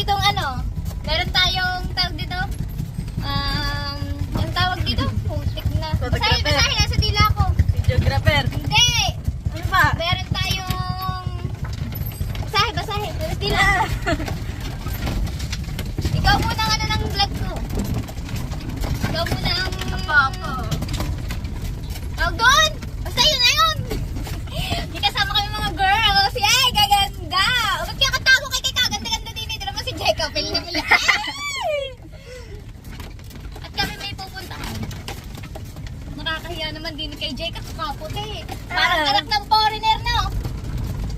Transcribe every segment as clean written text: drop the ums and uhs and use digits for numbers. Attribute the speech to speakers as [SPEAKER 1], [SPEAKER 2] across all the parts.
[SPEAKER 1] ditong ano, meron tayong tawag dito. Yung tawag dito, putik na. Basahin na sa dila ko.
[SPEAKER 2] Videographer.
[SPEAKER 1] Hindi!
[SPEAKER 2] Ano ba?
[SPEAKER 1] Meron tayong... Basahin. Sa dila. Ikaw muna ang ano ng vlog ko. Ikaw muna ang...
[SPEAKER 2] Papa.
[SPEAKER 1] Tawag doon! Basta yun na yun! Di kasama kami mga girls. Yay! Gaganda! O, ba't kaya katago kay kaganda-ganda din? Ito naman si Jacob. Pili na pili. At kami may pupuntahan. Nakakahiya naman din kay Jacob. Kaputi. Parang anak ng foreigner, no?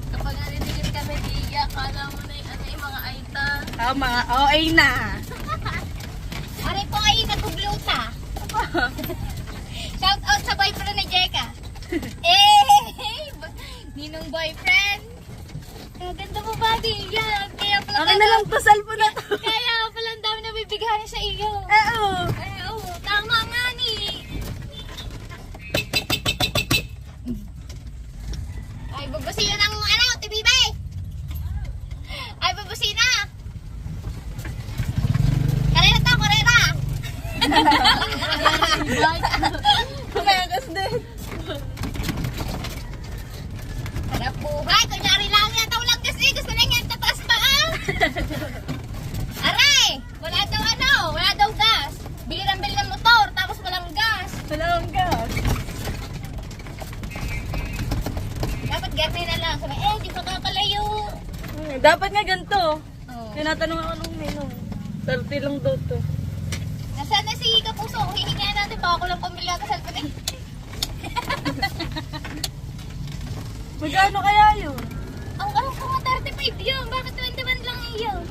[SPEAKER 2] Kapag narinig kami diya, kala mo na yung, yung mga aita. Mga OA na.
[SPEAKER 1] Aray po ay nagugluta. Shout out sa boyfriend ni Jeka. Ninong boyfriend. Ganda mo ba yan? Kaya pala
[SPEAKER 2] Akin na lang to, cellphone na to.
[SPEAKER 1] Kaya pala ang dami nabibigyan sa iyo.
[SPEAKER 2] Oo.
[SPEAKER 1] Tama nga ni. Ay, babasin na ng ano, TVB. Ay, babasin na. Karera to, karera.
[SPEAKER 2] Kumakas din.
[SPEAKER 1] Harap buhay, kunyari lang yan. Taulang kasi, gusto na yan, tataas pa ah. Aray, wala daw gas. Bili ng motor, tapos walang gas.
[SPEAKER 2] Walang gas.
[SPEAKER 1] Dapat garne na lang. Sabi, di pa kakalayo.
[SPEAKER 2] Dapat nga ganito.
[SPEAKER 1] Oh.
[SPEAKER 2] Tinatanong ako nung menu. 30 lang daw to.
[SPEAKER 1] Nasaan na si Kapuso? Hihingayan natin, baka ko lang pamilya ka cellphone eh.
[SPEAKER 2] Magkano kaya yun?
[SPEAKER 1] Ang ko nga 35 yun. Bakit 21 lang yun?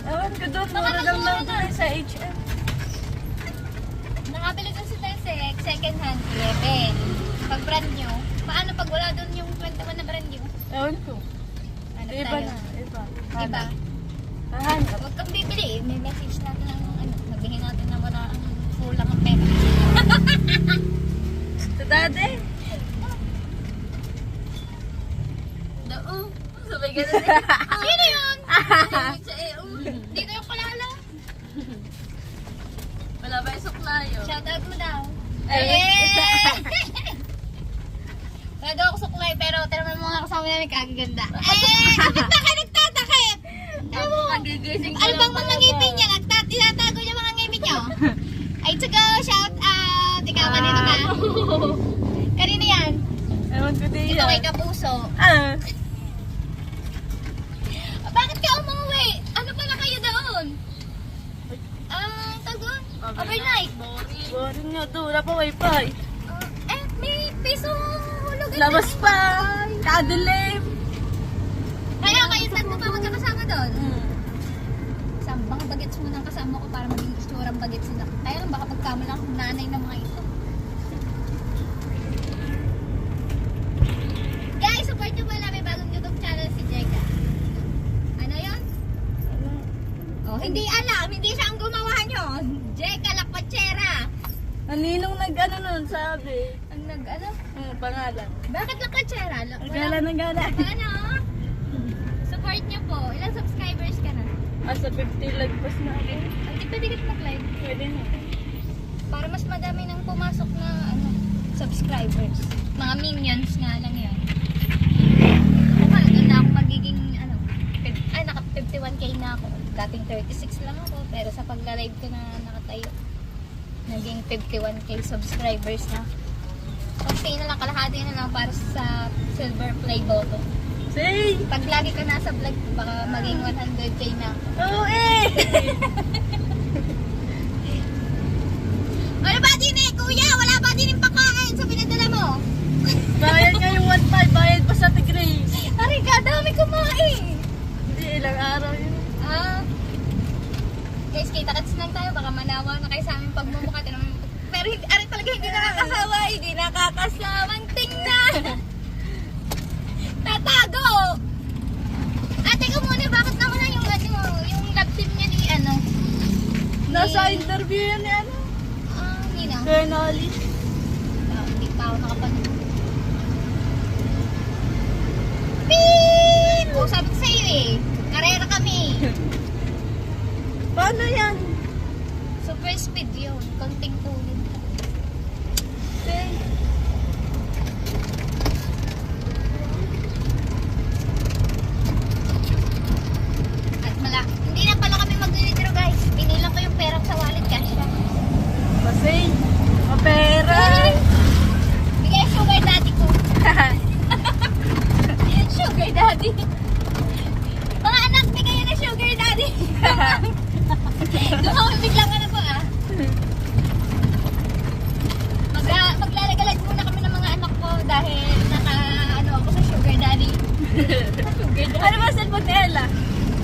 [SPEAKER 2] Ewan ko doon.
[SPEAKER 1] Baka
[SPEAKER 2] Mura lang
[SPEAKER 1] nakuha
[SPEAKER 2] daw
[SPEAKER 1] na.
[SPEAKER 2] sa HM.
[SPEAKER 1] Nakabili ko si Telsec, second hand, 11. Pag brand new, paano pag wala doon yung 21 na brand new?
[SPEAKER 2] Ewan ko.
[SPEAKER 1] Ano
[SPEAKER 2] Iba
[SPEAKER 1] tayo?
[SPEAKER 2] na. Iba.
[SPEAKER 1] Iba?
[SPEAKER 2] Hahanap.
[SPEAKER 1] Huwag kang bibili. May message natin ng ano, sabihin natin na wala ang kulang ang pera.
[SPEAKER 2] Sa dati. Dao. Sabay ka na din.
[SPEAKER 1] Sino yun? Dito yung palala.
[SPEAKER 2] Wala ba yung suklayo?
[SPEAKER 1] Shoutout mo daw.
[SPEAKER 2] Eh.
[SPEAKER 1] Wala daw ako suklay, pero tira mo mga kasama namin kagaganda. Bakit na kayo nagtatakip? Ano mo?
[SPEAKER 2] Magigising ko
[SPEAKER 1] Ano
[SPEAKER 2] lang
[SPEAKER 1] bang mga
[SPEAKER 2] pala
[SPEAKER 1] ngipin
[SPEAKER 2] ba?
[SPEAKER 1] niya? Tinatago niya mga ngipin niyo? Ay, to go, shout out. Ikaw, kanino ka? Kanino yan?
[SPEAKER 2] Ewan ko din
[SPEAKER 1] Ito
[SPEAKER 2] yan.
[SPEAKER 1] kay Kapuso. Bakit ka umuwi? Ano pala kayo doon? Tagon? Overnight?
[SPEAKER 2] Boring nga to. Wala pa wifi.
[SPEAKER 1] May piso hulugan.
[SPEAKER 2] Labas pa. Kadilim.
[SPEAKER 1] Kaya kayo tatlo pa magkakasama doon? Isang bang bagets mo ng kasama ko para maging isturang bagets sila. Kaya lang baka pagkama lang akong nanay ng mga ito. Guys, support nyo pala. May bagong YouTube channel si Jeka. Ano yun? Oh, hindi alam. Hindi siya ang gumawa nyo. Jeka Lakwachera.
[SPEAKER 2] Naninong nag-ano nun, sabi.
[SPEAKER 1] Ang nag-ano?
[SPEAKER 2] Pangalan.
[SPEAKER 1] Bakit Lakwachera?
[SPEAKER 2] Nagala.
[SPEAKER 1] Ano? Support nyo po. Ilang subscribers ka na?
[SPEAKER 2] Sa 50 lagpas na ako.
[SPEAKER 1] Hindi pwede ka mag-live.
[SPEAKER 2] Pwede na.
[SPEAKER 1] Para mas madami nang pumasok na subscribers. Mga minions nga lang yan. Doon na ako magiging naka 51k na ako. Dating 36 lang ako. Pero sa pagla-live ko na nakatayo, naging 51k subscribers na. Okay na lang, kalahati na lang para sa silver play button.
[SPEAKER 2] Say!
[SPEAKER 1] Pag lagi ka nasa vlog, baka maging 100k na ako.
[SPEAKER 2] Oo eh!
[SPEAKER 1] Ano ba din eh, kuya? Wala ba din yung pakain sa pinadala mo?
[SPEAKER 2] Bayad nga yung 1.5, bayad pa sa Tigres.
[SPEAKER 1] Aray ka, dami kumain.
[SPEAKER 2] Hindi, ilang araw yun.
[SPEAKER 1] Guys, kita-kits lang tayo. Baka manawa na kayo sa aming pagmumukha. Pero aray talaga hindi nakakasawa. Hindi nakakasawang tingnan. Tatago! Ate ko muna, bakit nawala yung love team niya ni
[SPEAKER 2] Nasa interview yan ni ano?
[SPEAKER 1] Nina?
[SPEAKER 2] Colonel.
[SPEAKER 1] Hindi pa ako nakapanood. Beep! O, sabi ko sa'yo eh. Karera kami.
[SPEAKER 2] Ano ba cellphone ni Ella?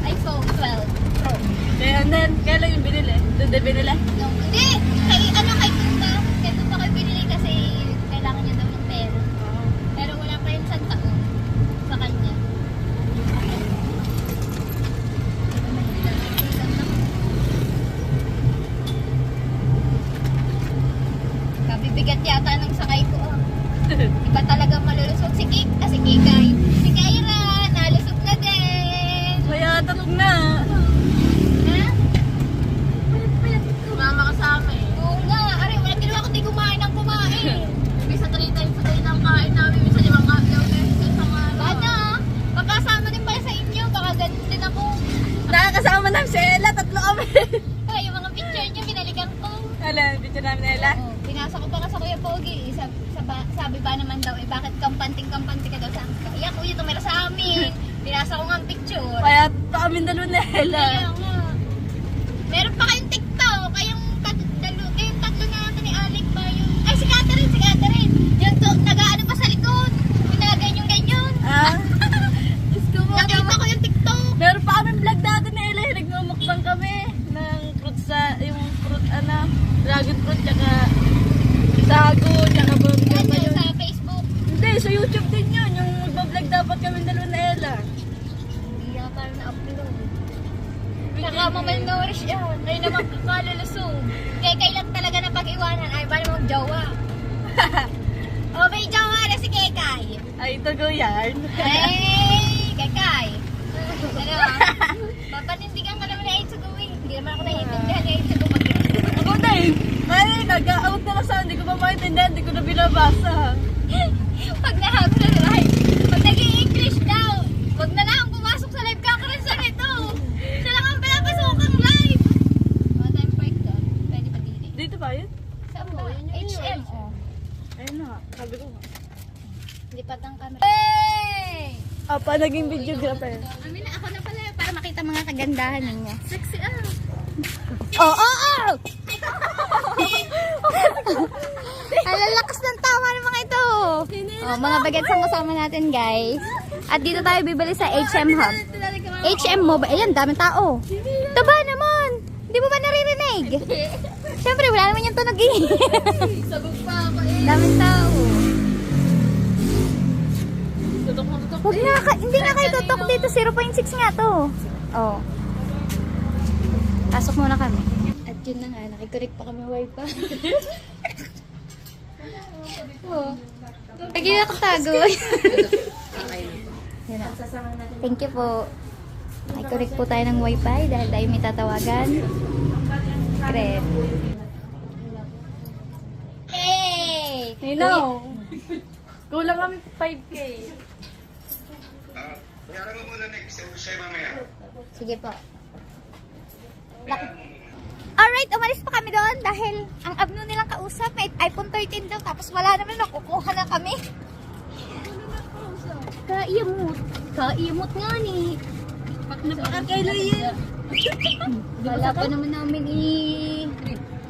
[SPEAKER 1] iPhone 12 Pro.
[SPEAKER 2] And then, kailan yung binili? Doon din binili?
[SPEAKER 1] No, hindi. Kay Tunda. Kay Tunda ko binili kasi kailangan niya daw ng pera. Pero wala pa rin sa taon sa kanya. Kabibigat yata ng sakay ko. Oh. Iba talaga malulusog si Kikay. Si Kyra, nalusog na din.
[SPEAKER 2] Kaya tatog na.
[SPEAKER 1] Ha?
[SPEAKER 2] Sumama ka sa amin.
[SPEAKER 1] Oo nga. Aray, wala ginawa kundi kumain ng kumain.
[SPEAKER 2] Bisa 3 times a day ng kain namin. Bisa 5 kain sa isang araw.
[SPEAKER 1] Bana, pagkasama din pala sa inyo, baka ganun din ako.
[SPEAKER 2] Nakakasama namin si Ella. 3 kami.
[SPEAKER 1] Ay, yung mga picture niyo, binalikan ko.
[SPEAKER 2] Alam, picture namin ni Ella.
[SPEAKER 1] Oo, pinasa ko pa ka sa Kuya Pogi. Sabi ba naman daw, bakit kampanting-kampante ka daw sa amin? Iya, kuya, tumira sa amin. Pinasa ko nga ang picture.
[SPEAKER 2] Kaya pa kami dalawa ni Ella.
[SPEAKER 1] Kaya nga. Meron pa kayong TikTok. Kayong tatlo na natin ni Alec ba yung... Ay, si Catherine. Yung nag-ano pa sa likod. Yung nagaganyan-ganyan.
[SPEAKER 2] Ah? Diyos ko mo.
[SPEAKER 1] Nakita ko yung TikTok.
[SPEAKER 2] Meron pa kami vlog dati ni Ella. Nagmumukbang kami ng fruit sa, yung fruit, dragon fruit, tsaka sago, tsaka burger
[SPEAKER 1] Ano,
[SPEAKER 2] pa yun.
[SPEAKER 1] sa Facebook.
[SPEAKER 2] Hindi, sa YouTube din yun. Yung magbablog dapat kami dalawa ni Ella.
[SPEAKER 1] Hindi yata na-upload. Nakamamalnourish yan. Ay naman kakalulusog. Kaya kailan talaga na pag-iwanan. Ay, ba namang jowa? O, may jowa na si Kekay.
[SPEAKER 2] Ay, ito go yan.
[SPEAKER 1] Hey, Kekay. Ano ah? Papanindigan ka naman na Itsuguwi. Hindi naman ako naiintindihan na Itsuguwi.
[SPEAKER 2] Ako din. Ay, nag-out na lang sa hindi ko pa maintindihan, hindi ko na binabasa.
[SPEAKER 1] Pag nahabol na live. Pag nag-i-English daw, wag na lang pumasok sa live kakaransan ito. Siya lang ang pinapasok ang live. Mga time break doon. Pwede pa dili.
[SPEAKER 2] Dito ba yun?
[SPEAKER 1] Saan ba? HM, oh.
[SPEAKER 2] Ayun na, sabi ko.
[SPEAKER 1] Lipat ang camera. Hey!
[SPEAKER 2] Pa naging videographer.
[SPEAKER 1] Amin na, ako na pala para makita mga kagandahan ninyo.
[SPEAKER 2] Sexy ah.
[SPEAKER 1] Oh, oh, oh! Alalakas ng tawa ng mga ito. Oh, mga bagets ang kasama natin, guys. At dito tayo bibili sa HM Hub. HM mo ba? Ayan, daming tao. Taba naman! Hindi mo ba naririnig? Siyempre, wala naman yung tunog eh.
[SPEAKER 2] Sabog pa ako eh.
[SPEAKER 1] Daming tao.
[SPEAKER 2] Tutok mo, tutok.
[SPEAKER 1] Huwag nga, hindi nga kayo tutok dito. 0.6 nga to. Oh. Pasok muna kami. At yun na nga, nakikorek pa kami wifi. Oh. Lagi na akong tago. Yun na. Thank you po. Nakikorek po tayo ng wifi dahil tayo may tatawagan. Great. Hey!
[SPEAKER 2] You know. Kulang kami 5K.
[SPEAKER 3] Bayaran mo muna next. Sa'yo mamaya.
[SPEAKER 1] Sige po. Alright, umalis pa kami doon dahil ang abno nilang kausap may iPhone 13 daw tapos wala naman, nakukuha na kami. Kaimot. Kaimot nga ni.
[SPEAKER 2] Napakakailan yan.
[SPEAKER 1] Wala pa naman namin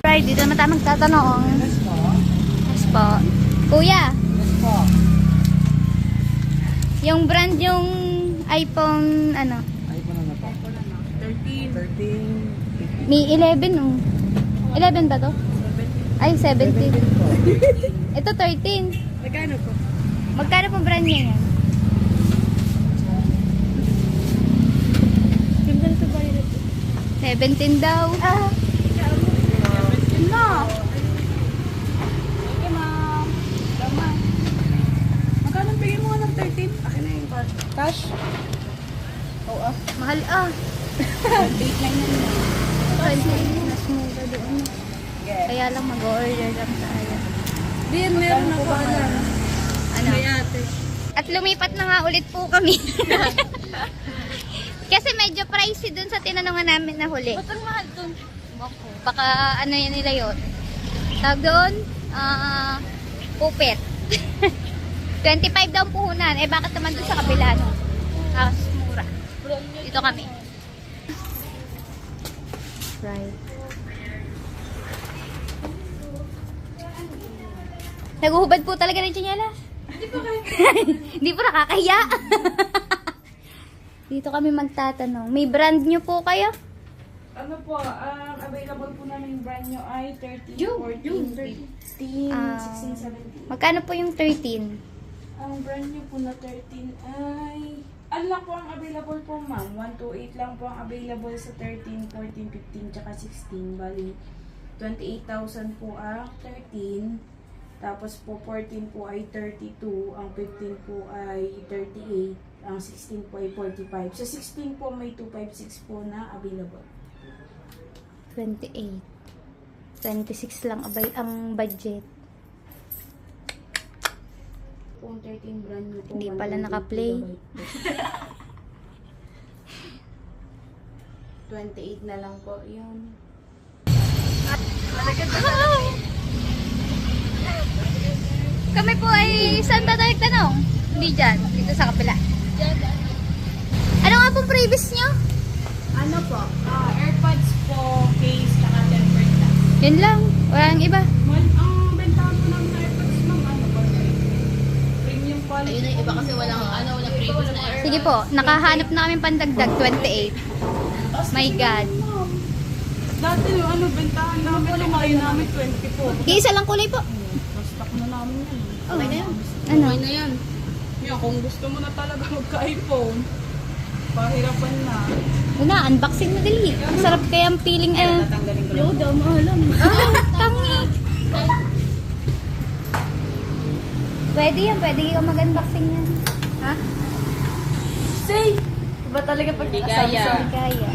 [SPEAKER 1] Right, dito naman tayo magtatanong. Yes po. Kuya. Yung brand yung iPhone, ano?
[SPEAKER 3] iPhone ano pa? 13.
[SPEAKER 1] May 11 oh. 11 ba to? Ay, 17. Ito 13.
[SPEAKER 2] Magkano po?
[SPEAKER 1] Magkano po brand niya yan?
[SPEAKER 2] Ganda na ito ba yun?
[SPEAKER 1] 17 daw. Ah. No.
[SPEAKER 2] Okay, ma'am. Tama. Magkano bigyan mo ng 13? Akin na yung cash. Oo ah.
[SPEAKER 1] Mahal ah.
[SPEAKER 2] Date lang yan.
[SPEAKER 1] 20. Mas mura doon. Kaya lang mag-order lang tayo.
[SPEAKER 2] Din, meron ako alam.
[SPEAKER 1] Ano?
[SPEAKER 2] May ate.
[SPEAKER 1] At lumipat na nga ulit po kami. Kasi medyo pricey dun sa tinanungan namin na huli.
[SPEAKER 2] Ba't ang mahal dun?
[SPEAKER 1] Baka ano yan nila yun. Tawag doon, pupit. 25 daw ang puhunan. Eh bakit naman doon sa kabila, no? Mas mura. Dito kami. Right. Naguhubad po talaga ng tsinelas. Hindi po nakakahiya. Dito kami magtatanong. May brand nyo po kayo?
[SPEAKER 2] Ano po, ang available po namin brand nyo ay 13, 14, 15,
[SPEAKER 1] Ah.
[SPEAKER 2] 16, 17.
[SPEAKER 1] Magkano po yung 13?
[SPEAKER 2] Ang brand nyo po na 13 ay... Ano lang po ang available po, ma'am? 128 lang po ang available sa 13, 14, 15, tsaka 16. Bali, 28,000 po ang 13. Tapos po, 14 po ay 32. Ang 15 po ay 38. Ang 16 po ay 45. Sa 16 po, may 256 po na available.
[SPEAKER 1] 28. 26 lang abay ang budget.
[SPEAKER 2] Kung 13 brand nyo po.
[SPEAKER 1] Hindi pala
[SPEAKER 2] 128
[SPEAKER 1] naka-play.
[SPEAKER 2] gigabyte po. 28 na lang po yun.
[SPEAKER 1] Kami po ay saan ba tayo tanong? Hindi dyan. Dito sa kapila. Ano nga pong previous nyo?
[SPEAKER 2] Ano po? AirPods po, case, tsaka tempered glass.
[SPEAKER 1] Yun lang. Walang iba.
[SPEAKER 2] Ang bentahan po ng AirPods, ma'am, ano ba? Premium quality.
[SPEAKER 4] Ayun yung iba kasi walang previous na air.
[SPEAKER 1] Sige po. Nakahanap na kami pandagdag. 28. My God.
[SPEAKER 2] Dati yung bentahan namin, lumaki namin 20 po.
[SPEAKER 1] Isa lang kulay po.
[SPEAKER 2] Stock na namin yan.
[SPEAKER 4] Okay na yun.
[SPEAKER 1] Ano?
[SPEAKER 4] Okay na yan.
[SPEAKER 2] Yan, kung gusto mo na talaga magka-iPhone, pahirapan na.
[SPEAKER 1] Una, unboxing na dali. Ang sarap kaya ang feeling
[SPEAKER 2] Tatanggalin ko lang.
[SPEAKER 4] Loda, mahalang.
[SPEAKER 1] tangi. Pwede yan. Pwede ka mag-unboxing yan. Ha?
[SPEAKER 2] Say! Iba talaga pag
[SPEAKER 4] Hindi kaya.
[SPEAKER 1] Hindi kaya.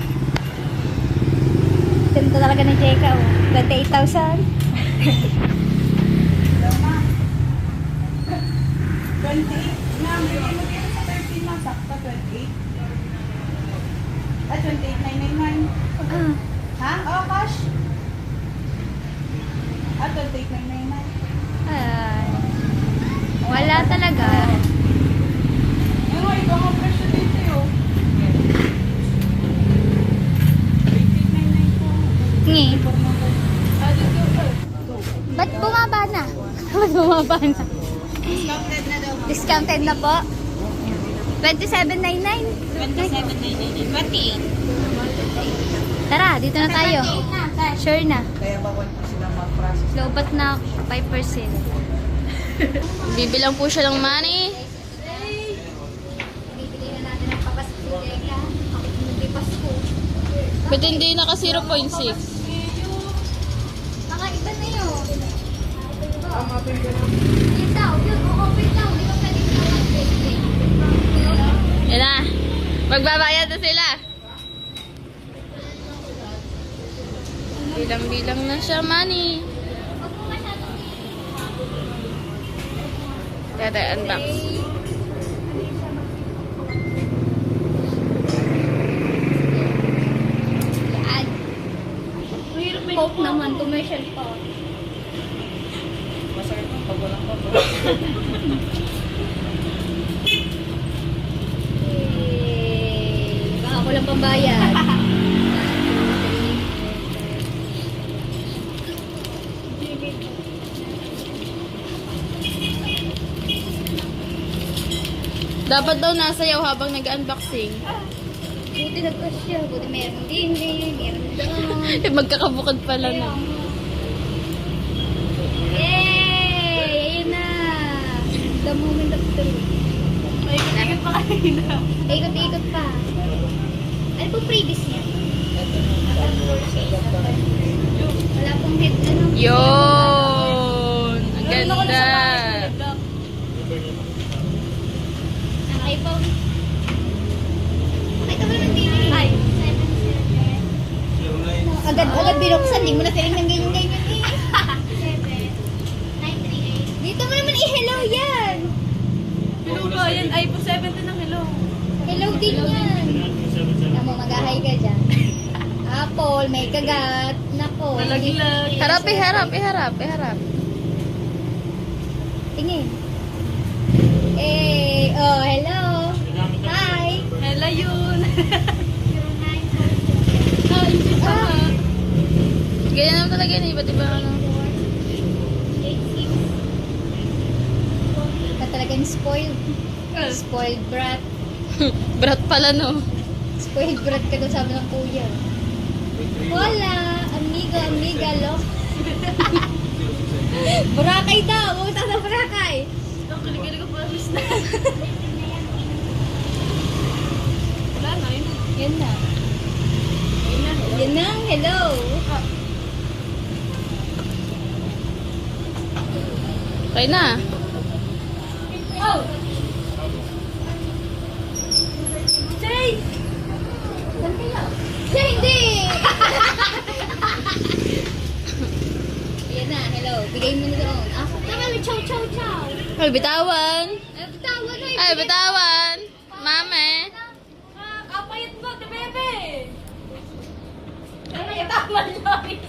[SPEAKER 1] Tinto talaga ni Jeka, oh. 28,000.
[SPEAKER 2] 28 na, may ilagay sa 13 lang, sakta 28. 28,999.
[SPEAKER 1] Ah.
[SPEAKER 2] Ha? Oh, cash? 28,999.
[SPEAKER 1] Ay. Wala talaga.
[SPEAKER 2] Ano, ikaw ang presyo dito yun. 28,999 po.
[SPEAKER 1] Ngi.
[SPEAKER 2] Dito.
[SPEAKER 1] Ba't bumaba na? Ba't bumaba na?
[SPEAKER 4] Discounted na daw.
[SPEAKER 1] Discounted na po. 27.99.
[SPEAKER 4] 27,999. 28.
[SPEAKER 1] Tara, dito na tayo. Sure na.
[SPEAKER 3] Kaya bawal po sila mag-process.
[SPEAKER 1] Lobat na 5%.
[SPEAKER 4] Bibilang po siya ng money.
[SPEAKER 1] Bibili na natin ang papasko si Jeka. Hindi pasko.
[SPEAKER 4] But hindi naka 0.6.
[SPEAKER 1] Mga iba na yun. Yun daw, yun. Open daw. Di ba pwede
[SPEAKER 4] Yan na. Magbabayad na sila. Bilang-bilang na siya money. Tata, unbox.
[SPEAKER 1] Yan. Hope naman, commercial pa.
[SPEAKER 3] Masakit ang pag walang pa.
[SPEAKER 1] Baka ko lang pambayad.
[SPEAKER 4] Dapat daw nasayaw habang nag-unboxing.
[SPEAKER 1] Buti nagkasya. Buti meron din. Meron doon.
[SPEAKER 4] Magkakabukod pala na.
[SPEAKER 1] Yay! Ayun na! The moment of truth.
[SPEAKER 2] Ikot pa kanina.
[SPEAKER 1] Ikot-ikot pa. Ano po previous niya? Wala pong head, ano?
[SPEAKER 4] Yun! Ang ganda!
[SPEAKER 1] Ang iPhone. Ay, ito ba ng TV? Ay. Agad binuksan. Di mo na siling ng ganyan-ganyan eh. 7, 938. Dito mo naman i-hello yan.
[SPEAKER 2] Hello ba? Yan, iPhone 17 ng hello.
[SPEAKER 1] Hello din yan. Tama, mag-ahay ka dyan. Apple, may kagat. Nako.
[SPEAKER 2] Nalaglag.
[SPEAKER 4] Harap, iharap.
[SPEAKER 1] Tingin. Eh, oh, hello. Hi.
[SPEAKER 2] Hello yun.
[SPEAKER 1] Ah,
[SPEAKER 4] Ganyan naman talaga yun. Iba't iba ano.
[SPEAKER 1] Ka talagang spoiled. Spoiled brat.
[SPEAKER 4] Brat pala, no?
[SPEAKER 1] Spoiled brat ka daw, sabi ng kuya. Wala, amigo, amiga, lo. Boracay daw, pumunta sa Boracay.
[SPEAKER 4] Ang kilig ko pa, miss na. Wala na, yun.
[SPEAKER 1] Yan na. Yan na, hello.
[SPEAKER 4] Okay na.
[SPEAKER 1] Oh! Jay! Saan kayo? Jay, hindi! Yan na, hello. Bigay mo na doon. Ako na, chow, chow, chow.
[SPEAKER 4] Ay, bitawan.
[SPEAKER 1] Ay, bitawan na.
[SPEAKER 4] Ay, bitawan. Mame.
[SPEAKER 1] Kapayat mo, te bebe. Kapayat ako, Malnoris.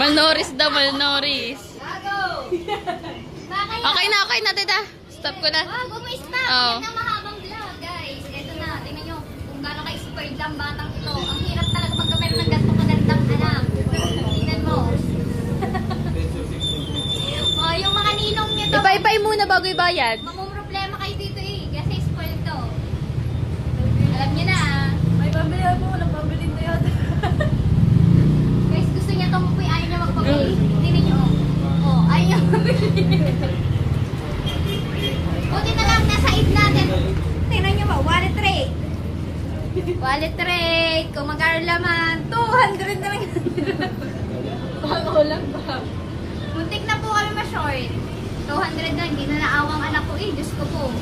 [SPEAKER 4] Malnoris daw, Malnoris.
[SPEAKER 1] Gago. Bakit?
[SPEAKER 4] Okay na, tita. Stop ko na.
[SPEAKER 1] Wag, stop.
[SPEAKER 4] Oo.
[SPEAKER 1] Yan ang mahabang vlog, guys. Ito na, tingnan nyo kung gaano ka-spoiled ang batang ito. Ang hirap talaga pagka meron ng ganito magandang anak. Tingnan mo. Oh, yung mga ninong nyo to.
[SPEAKER 4] Ipay-pay muna bago ibayad.
[SPEAKER 1] Mamumroblema kayo dito eh. Kasi spoiled to. Alam nyo na ah.
[SPEAKER 3] May pambili ako, walang pambili na yun.
[SPEAKER 1] Guys, gusto niya tumupoy. Ayaw niya magpabili. Tingnan nyo. Oh, ayaw niya magpabili. Buti na lang nasa id natin. Tingnan nyo ba? Wallet rate. Wallet rate. Kung magkano laman, 200 na lang.
[SPEAKER 4] Bago lang ba?
[SPEAKER 1] Muntik na po kami ma-short. 200 na. Hindi na naawang anak ko eh. Diyos ko po.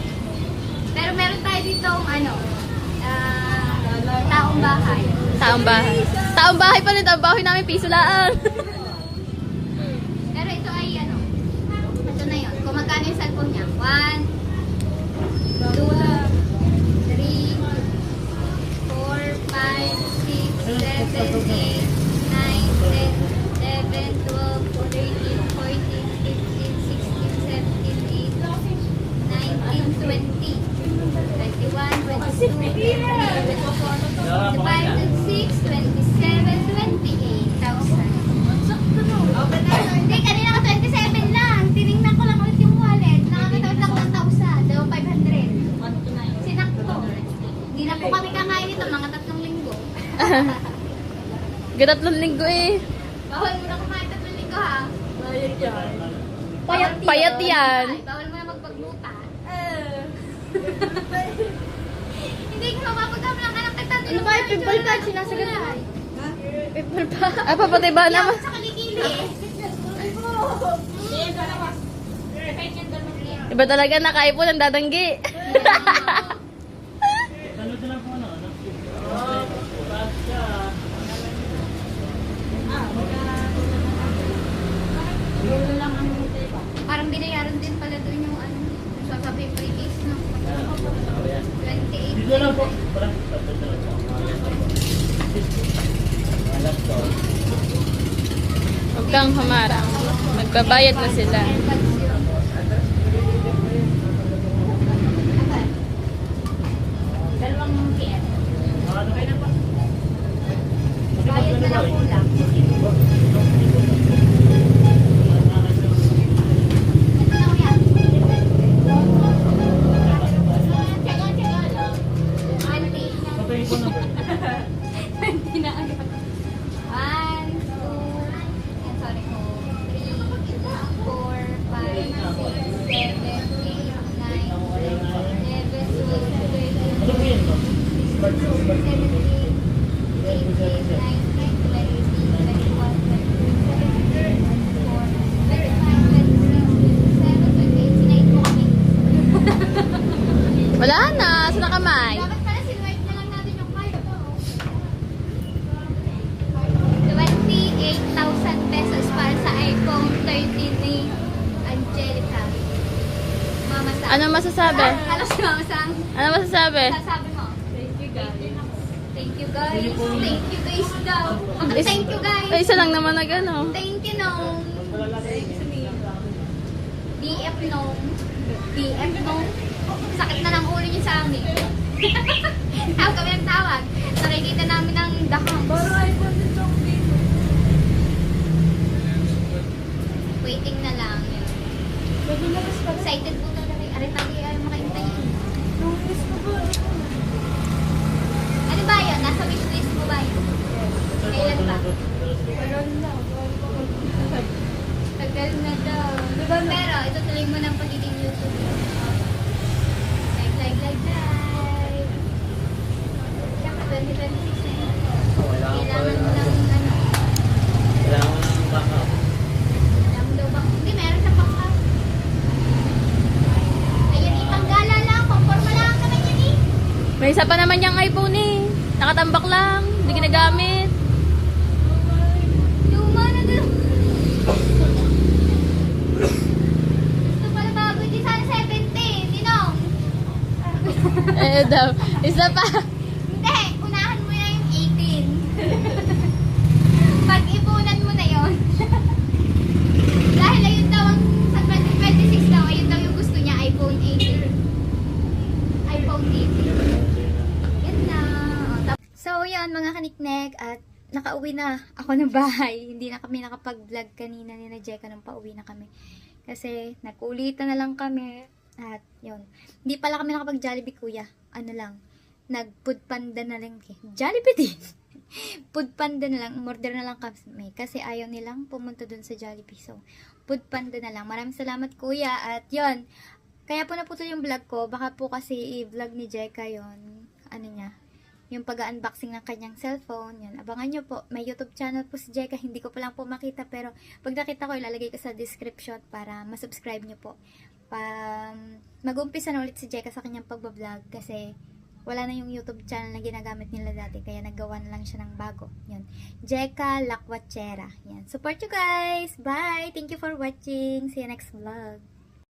[SPEAKER 1] Pero meron tayo dito taong bahay.
[SPEAKER 4] Taong bahay. Taong bahay pala. Taong bahay namin, piso lang.
[SPEAKER 1] Pero ito ay ito na yun. Kung magkano yung cellphone niya. 1, 2, 3, 4, 5, 6, 7, 8, 9, 10, 11, 12, 13, 14, 15, 16, 17, 18, 19, 20, 21, 22, 23, 24, 25, 26, 27, 28,000. Hindi, kanina ko 27 lang. Tinignan ko lang ulit yung wallet. Nakakatawad lang ng 1,000. Daw 500. Sinakto. Hindi na po kami kakain ito. Mga 3 linggo.
[SPEAKER 4] Gatatlong linggo eh.
[SPEAKER 1] Bawal mo na kumain 3 linggo ha.
[SPEAKER 3] Bayad yan.
[SPEAKER 4] Payat yan.
[SPEAKER 1] Ay, bawal mo na magpagluta. Hindi ko mapapagam lang anak kita.
[SPEAKER 4] Ano ba yung pimple patch? Sinasagot mo? Pimple pa? Ah, papatay ba naman?
[SPEAKER 1] Sa kaligili.
[SPEAKER 4] Iba talaga nakaipon ang dadanggi.
[SPEAKER 1] Parang binayaran din pala doon yung sasabi pre-case no. 28.
[SPEAKER 5] Dito lang po.
[SPEAKER 4] Huwag kang humarang. Magbabayad na sila.
[SPEAKER 1] Dalawang KM. Bayad na lang kulang. Ito na kuya. Tsaga lang. 20 na agad. 1, 2, sorry ko. 3, 4, 5, 6, 7, 8, 9, 11, 12, 13, 14, 15, 16, 17, 18, 19, 20, 21, 22, 23, 24, 25, 26, 27, 28, 29, 30.
[SPEAKER 4] Wala na. Sa nakamay.
[SPEAKER 1] Dapat pala sinwipe na lang natin yung card. 28,000 pesos para sa iPhone 13 ni Angelica. Mama Sang.
[SPEAKER 4] Ano masasabi?
[SPEAKER 1] Alam si Mama Sang.
[SPEAKER 4] Ano masasabi?
[SPEAKER 1] Sasabi mo? Thank you guys. Thank you guys. Thank you guys daw. Thank you guys.
[SPEAKER 4] Ay, isa lang naman na gano'n.
[SPEAKER 1] Thank you nong. BF nong. BF nong. Sakit na ng ulo niyo sa amin. Tawag kami ng tawag. Nakikita namin ang dahang.
[SPEAKER 3] Parang iPhone din ako dito.
[SPEAKER 1] Waiting na lang.
[SPEAKER 3] Pwede na mas pala.
[SPEAKER 1] Excited po talaga. Aray tayo ay makaintay.
[SPEAKER 3] Lunes pa ba?
[SPEAKER 4] May isa pa naman yung iPhone eh. Nakatambak lang. Hindi ginagamit.
[SPEAKER 1] Luma na doon. Gusto pala bago. Hindi sana 17. Ninong.
[SPEAKER 4] Daw. Isa pa.
[SPEAKER 1] Hindi. Unahan mo na yung 18. Pag-ipunan mo na yon. Dahil ayun daw ang sa 2026 daw, ayun daw yung gusto niya, iPhone 18. iPhone 18. Yan na. So, yan mga kaniknek at nakauwi na ako ng bahay. Hindi na kami nakapag-vlog kanina ni na Jeka nung pauwi na kami. Kasi nakulitan na lang kami at yun. Hindi pala kami nakapag-Jollibee kuya. Ano lang, nag-food panda na lang. Jollibee din. Food panda na lang. Umorder na lang kami. Kasi ayaw nilang pumunta dun sa Jollibee. So, food panda na lang. Maraming salamat kuya. At yun, kaya po naputol yung vlog ko. Baka po kasi i-vlog ni Jeka yun. Ano niya, yung pag-unboxing ng kanyang cellphone. Yan. Abangan nyo po. May YouTube channel po si Jeka. Hindi ko pa lang po makita. Pero pag nakita ko, ilalagay ko sa description para masubscribe nyo po. Mag-umpisa na ulit si Jeka sa kanyang pagbablog. Kasi wala na yung YouTube channel na ginagamit nila dati. Kaya naggawa na lang siya ng bago. Yan. Jeka Lakwachera. Yan. Support you guys. Bye. Thank you for watching. See you next vlog.